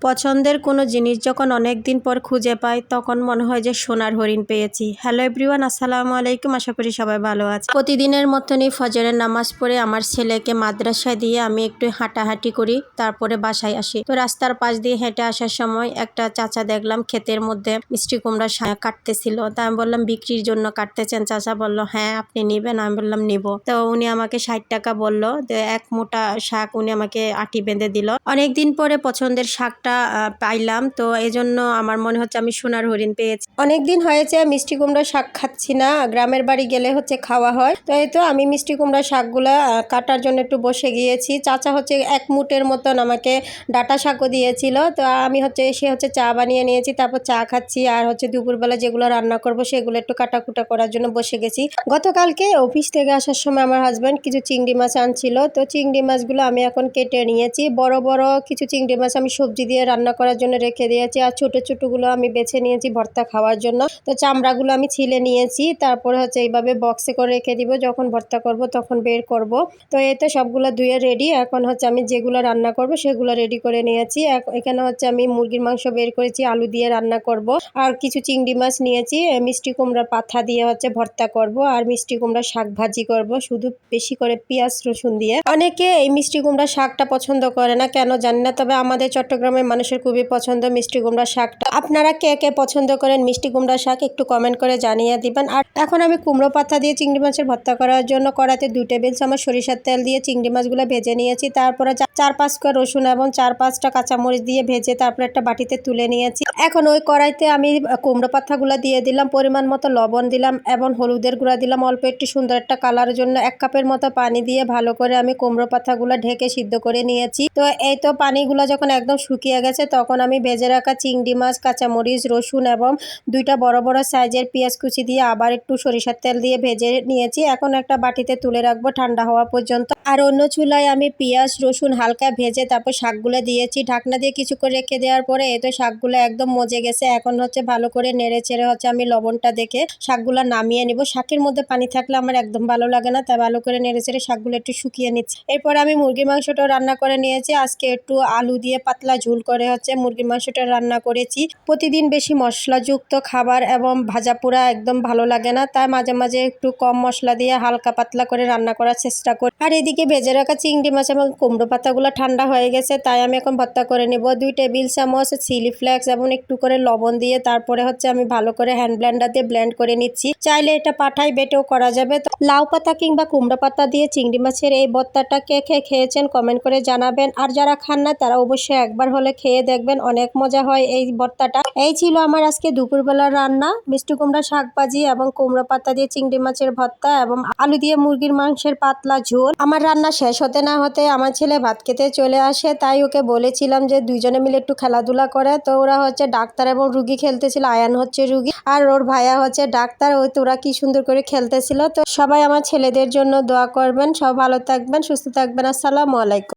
পছন্দের কোনো জিনিস যখন অনেক দিন পর খুঁজে পাই তখন মনে হয় যে সোনার হরিণ পেয়েছি। হ্যালো এভরিওয়ান, আসসালামু আলাইকুম। আশা করি সবাই ভালো আছে। প্রতিদিনের মতনই ফজরের নামাজ পড়ে আমার ছেলেকে মাদ্রাসায় দিয়ে আমি একটু হাঁটাহাঁটি করি, তারপরে বাসায় আসি। তো রাস্তার পাশ দিয়ে হেঁটে আসার সময় একটা চাচা দেখলাম ক্ষেতের মধ্যে মিষ্টি কুমড়া কাটতেছিল। তা আমি বললাম বিক্রির জন্য কাটতেছেন? চাচা বলল হ্যাঁ, আপনি নিবেন? আমি বললাম নিব। তো উনি আমাকে 60 টাকা বললো। এক মোটা শাক উনি আমাকে আটি বেঁধে দিল। অনেকদিন পরে পছন্দের শাকটা পাইলাম, তো এই জন্য আমার মনে হচ্ছে আমি সোনার হরিণ পেয়েছি। অনেকদিন হয়েছে মিষ্টি কুমড়া শাক খাচ্ছি না, গ্রামের বাড়ি গেলে হচ্ছে খাওয়া হয়। তো এই তো আমি মিষ্টি কুমড়া শাকগুলা কাটার জন্য একটু বসে গিয়েছি। চাচা হচ্ছে এক মুঠের মতন আমাকে ডাটা শাকও দিয়েছিল। তো আমি হচ্ছে এসে হচ্ছে চা বানিয়ে নিয়েছি, তারপর চা খাচ্ছি। আর হচ্ছে দুপুরবেলা যেগুলো রান্না করব সেগুলো একটু কাটাকুটা করার জন্য বসে গেছি। গতকালকে অফিস থেকে আসার সময় আমার হাজব্যান্ড কিছু চিংড়ি মাছ আনছিল, তো চিংড়ি মাছগুলো আমি এখন কেটে নিয়েছি। বড় বড় কিছু চিংড়ি মাছ আমি সবজি দিয়ে রান্না করার জন্য রেখে দিয়েছি, আর ছোট ছোটগুলো আমি বেছে নিয়েছি ভর্তা খাওয়ার জন্য। তো চামড়াগুলো আমি ছিলে নিয়েছি, তারপরে হচ্ছে এইভাবে বক্সে করে রেখে দিব, যখন ভর্তা করব তখন বের করব। তো এতে সবগুলো ধুয়ে রেডি। এখন হচ্ছে আমি যেগুলো রান্না করব সেগুলো রেডি করে নিয়েছি। এখানে হচ্ছে আমি মুরগির মাংস বের করেছি, আলু দিয়ে রান্না করব। আর কিছু চিংড়ি মাছ নিয়েছি, মিষ্টি কুমড়ার পাতা দিয়ে হচ্ছে ভর্তা করব, আর মিষ্টি কুমড়ার শাক ভাজি করব, শুধু বেশি করে পেঁয়াজ রসুন দিয়ে। অনেকে এই মিষ্টি কুমড়া শাকটা পছন্দ করে না, কেন জানি না, তবে আমাদের চট্টগ্রামের মানুষের খুবই পছন্দ মিষ্টি কুমড়া শাকটা। আপনারা কে কে পছন্দ করেন মিষ্টি কুমড়া শাক একটু কমেন্ট করে জানিয়ে দিবেন। আর এখন আমি কুমড়ো পাতা দিয়ে চিংড়ি মাছের ভর্তা করার জন্য কড়াইতে 2 টেবিল চামচ সরিষার তেল দিয়ে চিংড়ি মাছগুলো ভেজে নিয়েছি। তারপরে 4-5 কোয়া রসুন এবং 4-5টা কাঁচামরিচ দিয়ে ভেজে তারপরে একটা বাটিতে তুলে নিয়েছি। এখন ওই কড়াইতে আমি কুমড়ো পাতাগুলো দিয়ে দিলাম, পরিমাণ মতো লবণ দিলাম এবং হলুদের গুঁড়া দিলাম অল্প একটু, সুন্দর একটা কালারের জন্য 1 কাপের মতো পানি দিয়ে ভালো করে আমি কুমড়ো পাতাগুলো ঢেকে সিদ্ধ করে নিয়েছি। তো এই তো পানিগুলো যখন একদম শুকিয়ে গেছে তখন আমি ভেজে রাখা চিংড়ি মাছ, কাঁচামরিচ, রসুন এবং 2টা বড় বড় সাইজের পেঁয়াজ কুচি দিয়ে আবার একটু সরিষার তেল দিয়ে ভেজে নিয়েছি। এখন একটা বাটিতে তুলে রাখবো ঠান্ডা হওয়া পর্যন্ত। আর অন্য চুলায় আমি পেঁয়াজ রসুন হালকা ভেজে তারপর শাকগুলো দিয়েছি। ঢাকনা দিয়ে কিছুক্ষণ রেখে দেওয়ার পরে এই তো শাকগুলো একদম মজে গেছে। এখন হচ্ছে ভালো করে নেড়ে চেড়ে হচ্ছে আমি লবণটা দেখে শাকগুলো নামিয়ে নিব। শাকের মধ্যে পানি থাকলে আমার একদম ভালো লাগে না, তাই ভালো করে নেড়ে চেড়ে শাকগুলো একটু শুকিয়ে নিচ্ছি। এরপর আমি মুরগির মাংসটা রান্না করে নিয়েছি। আজকে একটু আলু দিয়ে পাতলা ঝোল করে হচ্ছে মুরগির মাংসটা রান্না করেছি। প্রতিদিন বেশি মশলাযুক্ত খাবার এবং ভাজা পোড়া একদম ভালো লাগে না, তাই মাঝে মাঝে একটু কম মশলা দিয়ে হালকা পাতলা করে রান্না করার চেষ্টা করি। আর এদিকে ভেজে রাখা চিংড়ি মাছ এবং কুমড়ো পাতাগুলো ঠান্ডা হয়ে গেছে, তাই আমি এখন ভর্তা করে নেব। 2 টেবিল চামচ চিলি ফ্লেক্স এবং একটু করে লবণ দিয়ে তারপরে হচ্ছে আমি ভালো করে হ্যান্ড ব্লেন্ডার দিয়ে ব্লেন্ড করে নিচ্ছি। চাইলে এটা পাঠায় বেটেও করা যাবে। তো লাউ পাতা কিংবা কুমড়ো পাতা দিয়ে চিংড়ি মাছের এই ভর্তাটা কে কে খেয়েছেন কমেন্ট করে জানাবেন। আর যারা খান না তারা অবশ্যই একবার হলে খেয়ে দেখবেন, অনেক মজা হয় এই ভর্তাটা। এই ছিল আমার আজকে দুপুরবেলার রান্না, মিষ্টি কুমড়া শাক ভাজি এবং কুমড়ো পাতা দিয়ে চিংড়ি মাছের ভর্তা এবং আলু দিয়ে মুরগির মাংসের পাতলা ঝোল। আমার রান্না শেষ হতে না হতে আমার ছেলে ভাত খেতে চলে আসে, তাই ওকে বলেছিলাম যে দুইজনে মিলে একটু খেলাধুলা করে। তো ওরা হচ্ছে ডাক্তার এবং রুগী খেলতেছিল, আয়ান হচ্ছে রুগী আর ওর ভাইয়া হচ্ছে ডাক্তার। ওই তো ওরা কি সুন্দর করে খেলতেছিল। তো সবাই আমার ছেলেদের জন্য দোয়া করবেন, সব ভালো থাকবেন, সুস্থ থাকবেন। আসসালামু আলাইকুম।